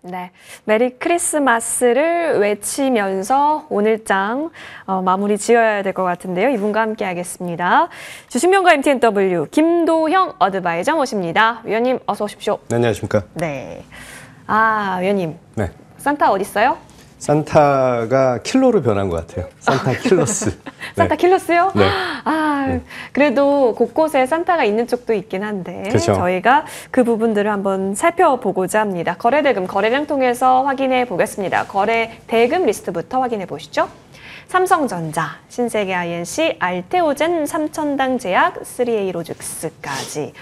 네, 메리 크리스마스를 외치면서 오늘장 마무리 지어야 될 것 같은데요. 이분과 함께 하겠습니다. 주식명가 MTNW 김도형 어드바이저 모십니다. 위원님 어서 오십시오. 네, 안녕하십니까. 네, 위원님. 네. 산타 어디 있어요? 산타가 킬러로 변한 것 같아요. 산타 킬러스. 산타 네. 킬러스요? 네. 그래도 곳곳에 산타가 있는 쪽도 있긴 한데 그렇죠. 저희가 그 부분들을 한번 살펴보고자 합니다. 거래대금, 거래량 통해서 확인해 보겠습니다. 거래 대금 리스트부터 확인해 보시죠. 삼성전자, 신세계 INC, 알테오젠, 삼천당 제약, 3A 로직스까지.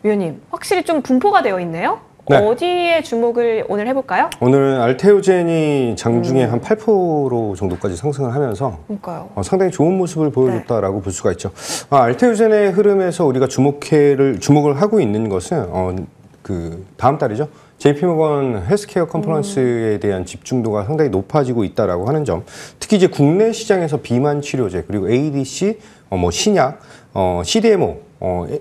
위원님, 확실히 좀 분포가 되어 있네요? 네. 어디에 주목을 오늘 해볼까요? 오늘 알테오젠이 장중에 한 8% 정도까지 상승을 하면서 그러니까요. 상당히 좋은 모습을 보여줬다라고 볼 수가 있죠. 알테오젠의 흐름에서 우리가 주목을 하고 있는 것은 다음 달이죠. JP모건 헬스케어 컨퍼런스에 대한 집중도가 상당히 높아지고 있다라고 하는 점. 특히 이제 국내 시장에서 비만 치료제 그리고 ADC, 신약, CDMO,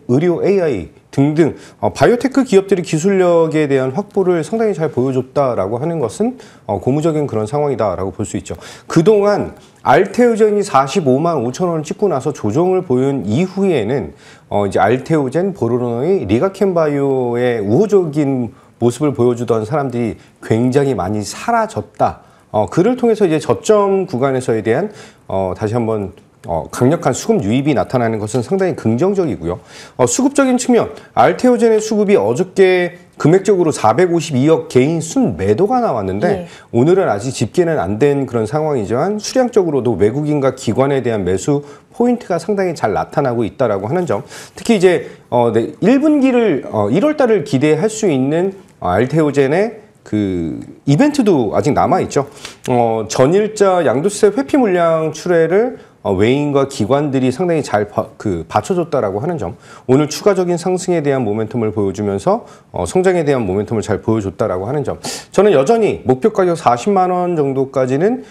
의료 AI 등등 바이오테크 기업들이 기술력에 대한 확보를 상당히 잘 보여줬다라고 하는 것은 고무적인 그런 상황이다라고 볼 수 있죠. 그동안 알테오젠이 45만 5천 원을 찍고 나서 조정을 보인 이후에는 이제 알테오젠, 보로노의, 리가켄바이오의 우호적인 모습을 보여주던 사람들이 굉장히 많이 사라졌다. 그를 통해서 이제 저점 구간에서에 대한 다시 한번 강력한 수급 유입이 나타나는 것은 상당히 긍정적이고요. 수급적인 측면, 알테오젠의 수급이 어저께 금액적으로 452억 개인 순매도가 나왔는데 오늘은 아직 집계는 안 된 그런 상황이지만 수량적으로도 외국인과 기관에 대한 매수 포인트가 상당히 잘 나타나고 있다라고 하는 점. 특히 이제 1분기를 1월 달을 기대할 수 있는 알테오젠의 그 이벤트도 아직 남아 있죠. 전일자 양도세 회피 물량 출회를 외인과 기관들이 상당히 잘 받쳐줬다라고 하는 점. 오늘 추가적인 상승에 대한 모멘텀을 보여주면서 성장에 대한 모멘텀을 잘 보여줬다라고 하는 점. 저는 여전히 목표 가격 40만 원 정도까지는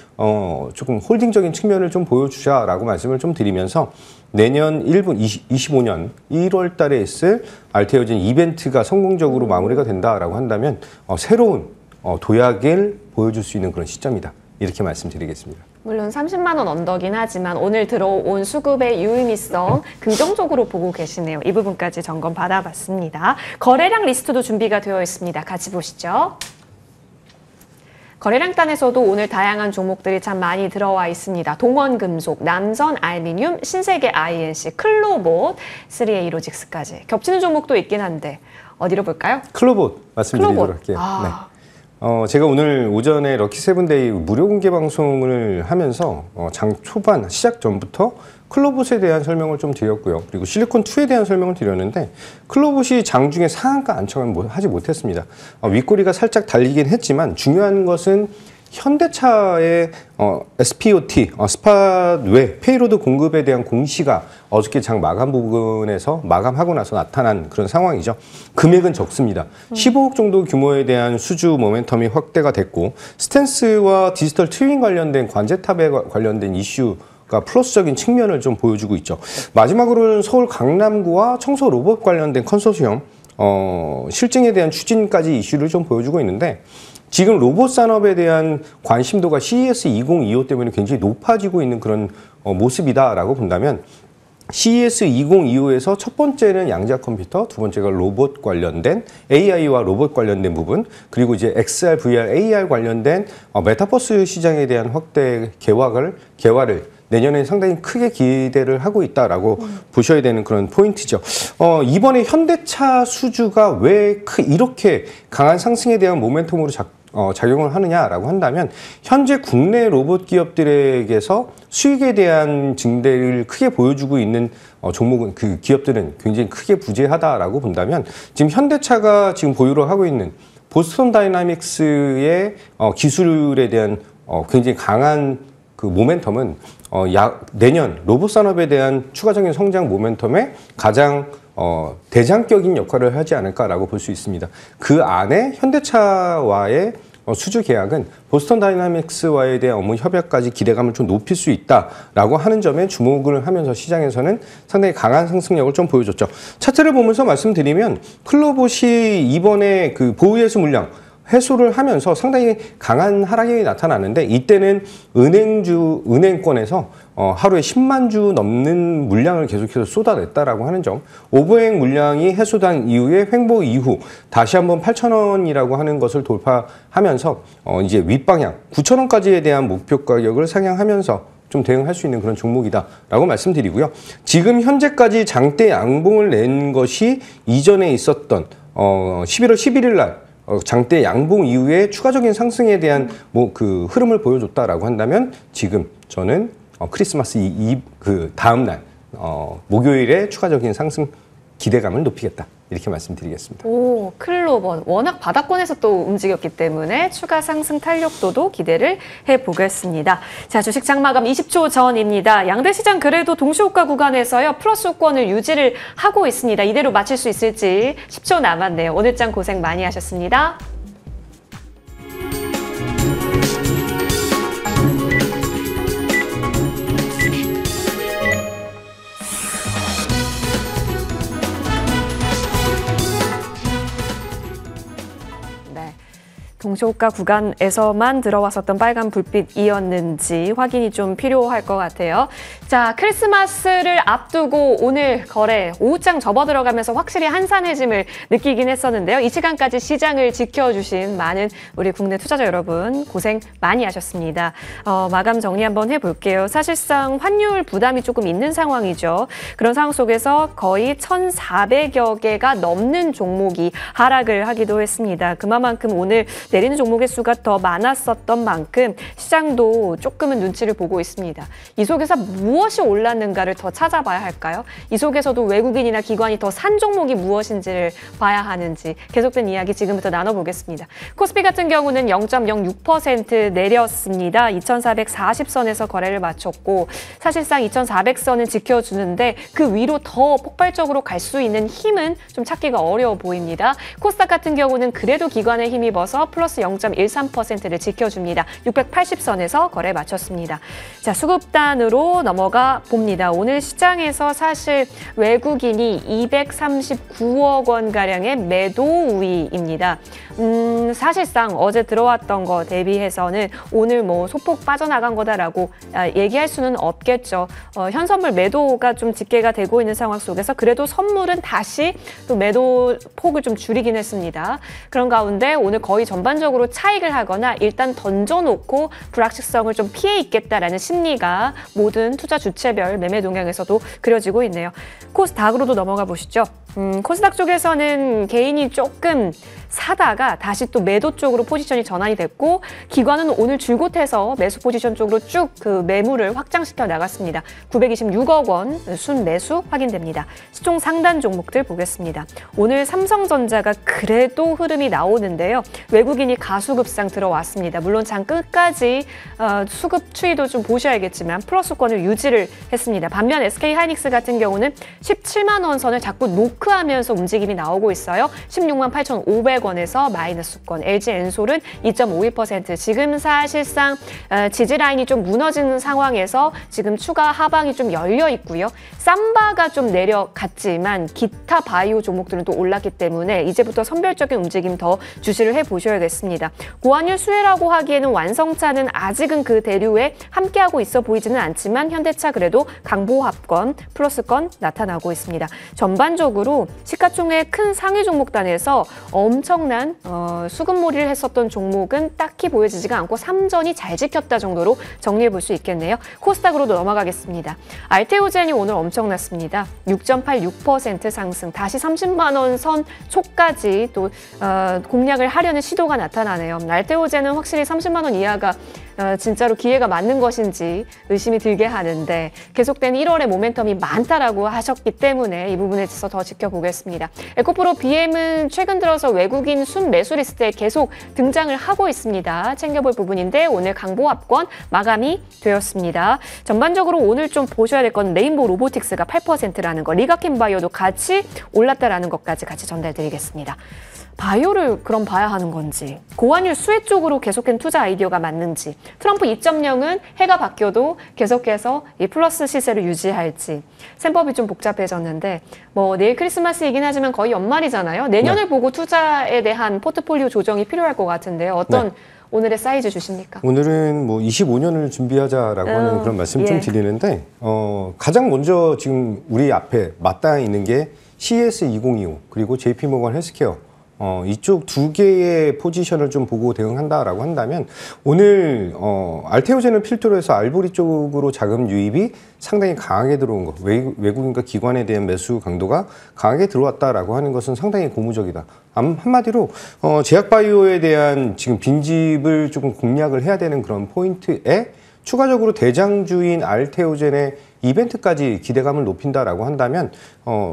조금 홀딩적인 측면을 좀 보여주자라고 말씀을 좀 드리면서 내년 25년 1월 달에 있을 알테오젠 이벤트가 성공적으로 마무리가 된다라고 한다면 새로운 도약을 보여줄 수 있는 그런 시점이다. 이렇게 말씀드리겠습니다. 물론 30만 원 언더긴 하지만 오늘 들어온 수급의 유의미성 긍정적으로 보고 계시네요. 이 부분까지 점검 받아봤습니다. 거래량 리스트도 준비가 되어 있습니다. 같이 보시죠. 거래량단에서도 오늘 다양한 종목들이 참 많이 들어와 있습니다. 동원금속, 남선알미늄, 신세계 INC, 클로봇, 3A 로직스까지. 겹치는 종목도 있긴 한데 어디로 볼까요? 클로봇 말씀드리도록 할게요. 네. 제가 오늘 오전에 럭키 세븐데이 무료 공개 방송을 하면서 장 초반 시작 전부터 클로봇에 대한 설명을 좀 드렸고요. 그리고 실리콘2에 대한 설명을 드렸는데 클로봇이 장중에 상한가 안착은 하지 못했습니다. 윗꼬리가 살짝 달리긴 했지만 중요한 것은 현대차의 SPOT, 스팟 외 페이로드 공급에 대한 공시가 어저께 장 마감 부분에서 마감하고 나서 나타난 그런 상황이죠. 금액은 적습니다. 15억 정도 규모에 대한 수주 모멘텀이 확대가 됐고 스탠스와 디지털 트윈 관련된 관제탑에 관련된 이슈가 플러스적인 측면을 좀 보여주고 있죠. 마지막으로는 서울 강남구와 청소 로봇 관련된 컨소시엄 실증에 대한 추진까지 이슈를 좀 보여주고 있는데 지금 로봇 산업에 대한 관심도가 CES 2025 때문에 굉장히 높아지고 있는 그런 모습이다라고 본다면 CES 2025에서 첫 번째는 양자 컴퓨터, 두 번째가 로봇 관련된 AI와 로봇 관련된 부분, 그리고 이제 XR, VR, AR 관련된 메타버스 시장에 대한 확대 개화를 내년에 상당히 크게 기대를 하고 있다라고 보셔야 되는 그런 포인트죠. 이번에 현대차 수주가 왜 이렇게 강한 상승에 대한 모멘텀으로 작용을 하느냐라고 한다면 현재 국내 로봇 기업들에게서 수익에 대한 증대를 크게 보여주고 있는 종목은 그 기업들은 굉장히 크게 부재하다라고 본다면 지금 현대차가 지금 보유를 하고 있는 보스턴 다이나믹스의 기술에 대한 굉장히 강한 그 모멘텀은 내년 로봇 산업에 대한 추가적인 성장 모멘텀에 가장 대장격인 역할을 하지 않을까라고 볼 수 있습니다. 그 안에 현대차와의 수주 계약은 보스턴 다이나믹스와에 대한 업무 협약까지 기대감을 좀 높일 수 있다라고 하는 점에 주목을 하면서 시장에서는 상당히 강한 상승력을 좀 보여줬죠. 차트를 보면서 말씀드리면 클로봇이 이번에 그 보유예수 물량 회수를 하면서 상당히 강한 하락이 나타나는데 이때는 은행권에서 하루에 10만 주 넘는 물량을 계속해서 쏟아냈다라고 하는 점, 오버행 물량이 해소된 이후에 횡보 이후 다시 한번 8,000원이라고 하는 것을 돌파하면서 이제 윗방향 9,000원까지에 대한 목표 가격을 상향하면서 좀 대응할 수 있는 그런 종목이다라고 말씀드리고요. 지금 현재까지 장대 양봉을 낸 것이 이전에 있었던 11월 11일 날 장대 양봉 이후에 추가적인 상승에 대한 그 흐름을 보여줬다라고 한다면 지금 저는 크리스마스 그 다음 날 목요일에 추가적인 상승 기대감을 높이겠다. 이렇게 말씀드리겠습니다. 오, 클로버. 워낙 바닥권에서 또 움직였기 때문에 추가 상승 탄력도도 기대를 해보겠습니다. 자, 주식 장마감 20초 전입니다. 양대 시장 그래도 동시호가 구간에서요. 플러스 호권을 유지를 하고 있습니다. 이대로 마칠 수 있을지 10초 남았네요. 오늘 장 고생 많이 하셨습니다. 동시호가 구간에서만 들어왔었던 빨간 불빛이었는지 확인이 좀 필요할 것 같아요. 자, 크리스마스를 앞두고 오늘 거래 오후장 접어들어가면서 확실히 한산해짐을 느끼긴 했었는데요. 이 시간까지 시장을 지켜주신 많은 우리 국내 투자자 여러분 고생 많이 하셨습니다. 마감 정리 한번 해볼게요. 사실상 환율 부담이 조금 있는 상황이죠. 그런 상황 속에서 거의 1,400여 개가 넘는 종목이 하락을 하기도 했습니다. 그만큼 오늘 내리는 종목의 수가 더 많았었던 만큼 시장도 조금은 눈치를 보고 있습니다. 이 속에서 무엇이 올랐는가를 더 찾아봐야 할까요? 이 속에서도 외국인이나 기관이 더 산 종목이 무엇인지를 봐야 하는지 계속된 이야기 지금부터 나눠보겠습니다. 코스피 같은 경우는 0.06% 내렸습니다. 2,440선에서 거래를 마쳤고 사실상 2,400선은 지켜주는데 그 위로 더 폭발적으로 갈 수 있는 힘은 좀 찾기가 어려워 보입니다. 코스닥 같은 경우는 그래도 기관에 힘입어서 플러스 0.13%를 지켜줍니다. 680선에서 거래 마쳤습니다. 자, 수급단으로 넘어가 봅니다. 오늘 시장에서 사실 외국인이 239억 원가량의 매도 우위입니다. 사실상 어제 들어왔던 거 대비해서는 오늘 뭐 소폭 빠져나간 거다라고 얘기할 수는 없겠죠. 현선물 매도가 좀 집계가 되고 있는 상황 속에서 그래도 선물은 다시 또 매도 폭을 좀 줄이긴 했습니다. 그런 가운데 오늘 거의 전반적으로 차익을 하거나 일단 던져놓고 불확실성을 좀 피해 있겠다라는 심리가 모든 투자 주체별 매매 동향에서도 그려지고 있네요. 코스닥으로도 넘어가 보시죠. 코스닥 쪽에서는 개인이 조금 사다가 다시 또 매도 쪽으로 포지션이 전환이 됐고 기관은 오늘 줄곧 해서 매수 포지션 쪽으로 쭉 그 매물을 확장시켜 나갔습니다. 926억 원 순매수 확인됩니다. 시총 상단 종목들 보겠습니다. 오늘 삼성전자가 그래도 흐름이 나오는데요. 외국인이 가수급상 들어왔습니다. 물론 장 끝까지 수급 추이도 좀 보셔야겠지만 플러스권을 유지를 했습니다. 반면 SK하이닉스 같은 경우는 17만 원 선을 자꾸 노크하면서 움직임이 나오고 있어요. 16만 8,500원에서 마이너스권. LG엔솔은 2.51%. 지금 사실상 지지라인이 좀 무너지는 상황에서 지금 추가 하방이 좀 열려 있고요. 삼바가 좀 내려갔지만 기타 바이오 종목들은 또 올랐기 때문에 이제부터 선별적인 움직임 더 주시를 해보셔야겠습니다. 고환율 수혜라고 하기에는 완성차는 아직은 그 대류에 함께하고 있어 보이지는 않지만 현대차 그래도 강보합권, 플러스권 나타나고 있습니다. 전반적으로 시가총액 큰 상위 종목단에서 엄청난 수급몰이를 했었던 종목은 딱히 보여지지가 않고 삼전이 잘 지켰다 정도로 정리해 볼 수 있겠네요. 코스닥으로도 넘어가겠습니다. 알테오젠이 오늘 엄청났습니다. 6.86% 상승, 다시 30만 원 선 초까지 또 공략을 하려는 시도가 나타나네요. 알테오젠은 확실히 30만 원 이하가 진짜로 기회가 맞는 것인지 의심이 들게 하는데 계속된 1월의 모멘텀이 많다라고 하셨기 때문에 이 부분에 있어서 더 지켜보겠습니다. 에코프로 BM은 최근 들어서 외국인 순매수 리스트에 계속 등장을 하고 있습니다. 챙겨볼 부분인데 오늘 강보합권 마감이 되었습니다. 전반적으로 오늘 좀 보셔야 될 건 레인보우 로보틱스가 8%라는 거, 리가킨바이오도 같이 올랐다라는 것까지 같이 전달드리겠습니다. 바이오를 그럼 봐야 하는 건지, 고환율 수혜 쪽으로 계속된 투자 아이디어가 맞는지, 트럼프 2.0은 해가 바뀌어도 계속해서 이 플러스 시세를 유지할지, 셈법이 좀 복잡해졌는데, 뭐 내일 크리스마스이긴 하지만 거의 연말이잖아요. 내년을 보고 투자에 대한 포트폴리오 조정이 필요할 것 같은데요. 어떤 오늘의 사이즈 주십니까? 오늘은 뭐 25년을 준비하자라고 하는 그런 말씀 좀 드리는데, 가장 먼저 지금 우리 앞에 맞닿아 있는 게 CES 2025 그리고 JP모건 헬스케어. 이쪽 두 개의 포지션을 좀 보고 대응한다라고 한다면 오늘 알테오젠을 필두로 해서 알보리 쪽으로 자금 유입이 상당히 강하게 들어온 것, 외국인과 기관에 대한 매수 강도가 강하게 들어왔다라고 하는 것은 상당히 고무적이다. 한마디로 제약바이오에 대한 지금 빈집을 조금 공략을 해야 되는 그런 포인트에 추가적으로 대장주인 알테오젠의 이벤트까지 기대감을 높인다라고 한다면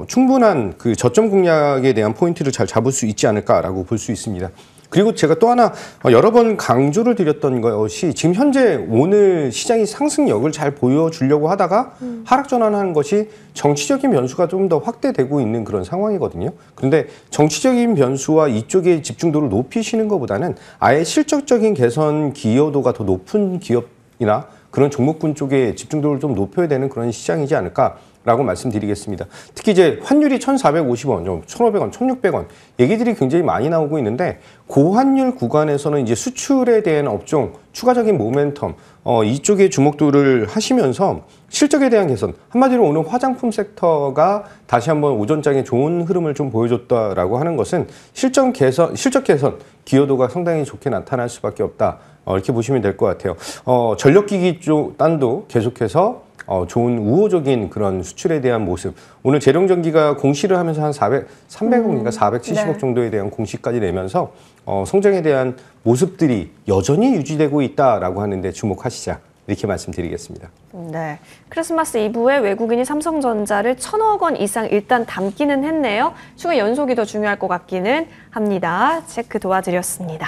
충분한 그 저점 공략에 대한 포인트를 잘 잡을 수 있지 않을까라고 볼 수 있습니다. 그리고 제가 또 하나 여러 번 강조를 드렸던 것이 지금 현재 오늘 시장이 상승력을 잘 보여주려고 하다가 하락 전환하는 것이 정치적인 변수가 좀 더 확대되고 있는 그런 상황이거든요. 그런데 정치적인 변수와 이쪽에 집중도를 높이시는 것보다는 아예 실적적인 개선 기여도가 더 높은 기업이나 그런 종목군 쪽에 집중도를 좀 높여야 되는 그런 시장이지 않을까라고 말씀드리겠습니다. 특히 이제 환율이 1,450원, 1,500원, 1,600원 얘기들이 굉장히 많이 나오고 있는데 고환율 구간에서는 이제 수출에 대한 업종 추가적인 모멘텀 이쪽에 주목도를 하시면서 실적에 대한 개선, 한마디로 오늘 화장품 섹터가 다시 한번 오전장에 좋은 흐름을 좀 보여줬다라고 하는 것은 실적 개선 기여도가 상당히 좋게 나타날 수밖에 없다. 이렇게 보시면 될 것 같아요. 전력기기 쪽 단도 계속해서 좋은 우호적인 그런 수출에 대한 모습. 오늘 재룡전기가 공시를 하면서 한 300억인가 470억 정도에 대한 공시까지 내면서 성장에 대한 모습들이 여전히 유지되고 있다라고 하는데 주목하시자. 이렇게 말씀드리겠습니다. 네, 크리스마스 이브에 외국인이 삼성전자를 1,000억 원 이상 일단 담기는 했네요. 추가 연속이 더 중요할 것 같기는 합니다. 체크 도와드렸습니다.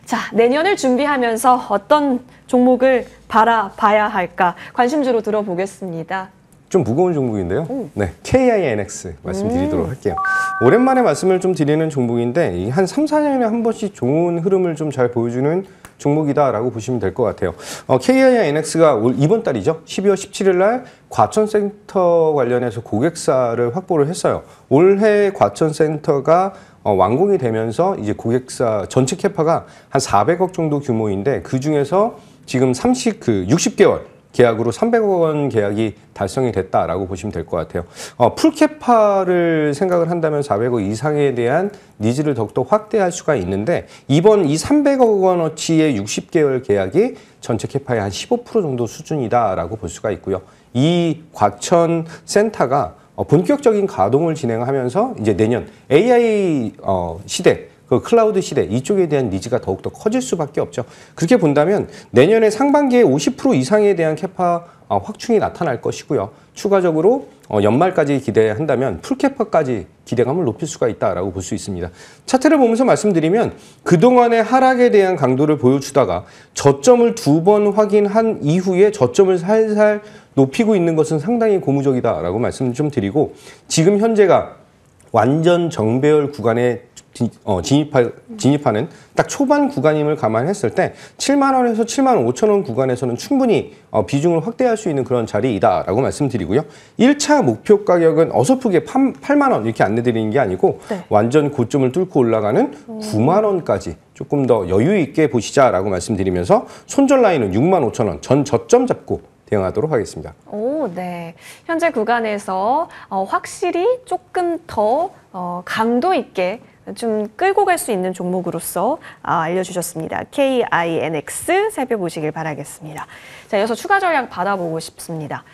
자, 내년을 준비하면서 어떤 종목을 바라봐야 할까 관심주로 들어보겠습니다. 좀 무거운 종목인데요. 네, KINX 말씀드리도록 할게요. 오랜만에 말씀을 좀 드리는 종목인데 한 3, 4년에 한 번씩 좋은 흐름을 좀 잘 보여주는 종목이다라고 보시면 될 것 같아요. KINX가 이번 달이죠. 12월 17일 날 과천센터 관련해서 고객사를 확보를 했어요. 올해 과천센터가 완공이 되면서 이제 고객사 전체 캐파가 한 400억 정도 규모인데 그 중에서 지금 60개월 계약으로 300억 원 계약이 달성이 됐다라고 보시면 될 것 같아요. 풀캐파를 생각을 한다면 400억 이상에 대한 니즈를 더욱더 확대할 수가 있는데 이번 이 300억 원어치의 60개월 계약이 전체 캐파의 한 15% 정도 수준이다라고 볼 수가 있고요. 이 과천 센터가 본격적인 가동을 진행하면서 이제 내년 AI 시대 그 클라우드 시대 이쪽에 대한 니즈가 더욱더 커질 수밖에 없죠. 그렇게 본다면 내년에 상반기에 50% 이상에 대한 캐파 확충이 나타날 것이고요. 추가적으로 연말까지 기대한다면 풀캐파까지 기대감을 높일 수가 있다라고 볼 수 있습니다. 차트를 보면서 말씀드리면 그동안의 하락에 대한 강도를 보여주다가 저점을 2번 확인한 이후에 저점을 살살 높이고 있는 것은 상당히 고무적이다라고 말씀을 좀 드리고 지금 현재가 완전 정배열 구간에 진입하는 딱 초반 구간임을 감안했을 때 7만 원에서 7만 5천 원 구간에서는 충분히 비중을 확대할 수 있는 그런 자리이다라고 말씀드리고요. 1차 목표 가격은 어설프게 8만 원 이렇게 안내드리는 게 아니고 완전 고점을 뚫고 올라가는 9만 원까지 조금 더 여유 있게 보시자라고 말씀드리면서 손절 라인은 6만 5천 원 전 저점 잡고 대응하도록 하겠습니다. 오, 네. 현재 구간에서 확실히 조금 더 강도 있게 좀 끌고 갈 수 있는 종목으로서 알려주셨습니다. KINX 살펴보시길 바라겠습니다. 자, 이어서 추가 전략 받아보고 싶습니다.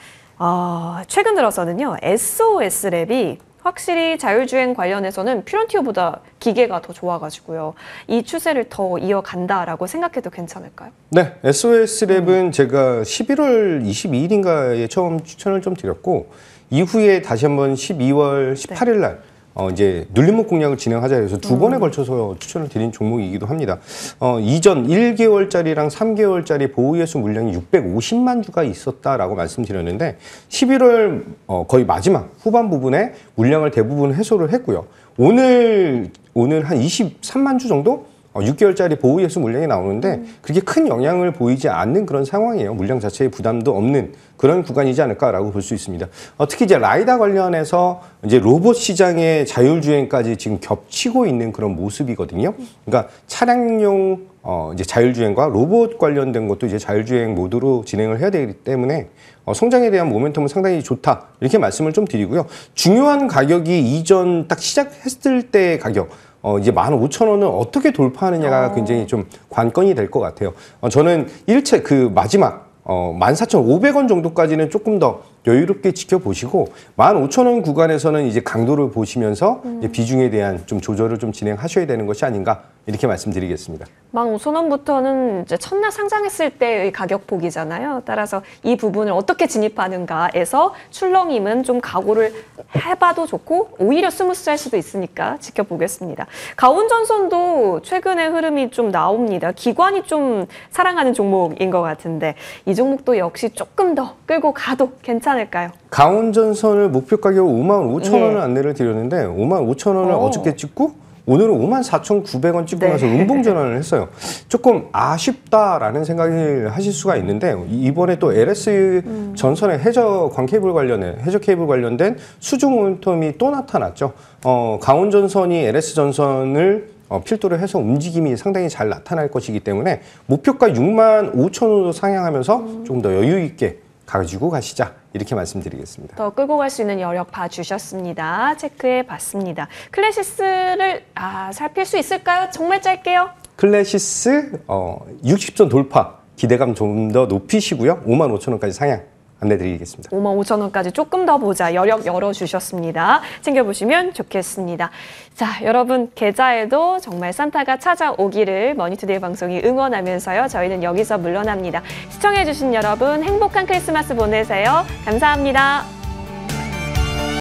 최근 들어서는요, SOS랩이 확실히 자율주행 관련해서는 퓨런티어보다 기계가 더 좋아가지고요. 이 추세를 더 이어간다라고 생각해도 괜찮을까요? 네, SOS랩은 제가 11월 22일인가에 처음 추천을 좀 드렸고 이후에 다시 한번 12월 18일 날 이제 눌림목 공략을 진행하자 해서 두 번에 걸쳐서 추천을 드린 종목이기도 합니다. 이전 1개월짜리랑 3개월짜리 보호예수 물량이 650만 주가 있었다라고 말씀드렸는데 11월 거의 마지막 후반 부분에 물량을 대부분 해소를 했고요. 오늘 한 23만 주 정도 6개월짜리 보호예수 물량이 나오는데 그렇게 큰 영향을 보이지 않는 그런 상황이에요. 물량 자체에 부담도 없는 그런 구간이지 않을까라고 볼 수 있습니다. 특히 이제 라이다 관련해서 이제 로봇 시장의 자율주행까지 지금 겹치고 있는 그런 모습이거든요. 그러니까 차량용 이제 자율주행과 로봇 관련된 것도 이제 자율주행 모드로 진행을 해야 되기 때문에 성장에 대한 모멘텀은 상당히 좋다 이렇게 말씀을 좀 드리고요. 중요한 가격이 이전 딱 시작했을 때 가격 이제 15,000원을 어떻게 돌파하느냐가 굉장히 좀 관건이 될 것 같아요. 저는 일체 그 마지막 14,500원 정도까지는 조금 더 여유롭게 지켜보시고 15,000원 구간에서는 이제 강도를 보시면서 이제 비중에 대한 좀 조절을 좀 진행하셔야 되는 것이 아닌가 이렇게 말씀드리겠습니다. 15,000원부터는 이제 첫날 상장했을 때의 가격폭이잖아요. 따라서 이 부분을 어떻게 진입하는가에서 출렁임은 좀 각오를 해봐도 좋고 오히려 스무스할 수도 있으니까 지켜보겠습니다. 가온전선도 최근에 흐름이 좀 나옵니다. 기관이 좀 사랑하는 종목인 것 같은데 이 종목도 역시 조금 더 끌고 가도 괜찮을까요? 가온전선을 목표 가격 55,000원을 안내를 드렸는데 55,000원을 어저께 찍고 오늘은 54,900원 찍고 나서 음봉 전환을 했어요. 조금 아쉽다라는 생각을 하실 수가 있는데 이번에 또 LS 전선의 해저 케이블 관련된 수주 모멘텀이 또 나타났죠. 가온 전선이 LS 전선을 필두로 해서 움직임이 상당히 잘 나타날 것이기 때문에 목표가 65,000원으로 상향하면서 조금 더 여유 있게 가지고 가시자 이렇게 말씀드리겠습니다. 더 끌고 갈 수 있는 여력 봐주셨습니다. 체크해 봤습니다. 클래시스를 살필 수 있을까요? 정말 짧게요. 클래시스 60선 돌파 기대감 좀 더 높이시고요. 55,000원까지 상향 안내드리겠습니다. 55,000원까지 조금 더 보자. 여력 열어주셨습니다. 챙겨보시면 좋겠습니다. 자, 여러분 계좌에도 정말 산타가 찾아오기를 머니투데이 방송이 응원하면서요. 저희는 여기서 물러납니다. 시청해주신 여러분 행복한 크리스마스 보내세요. 감사합니다.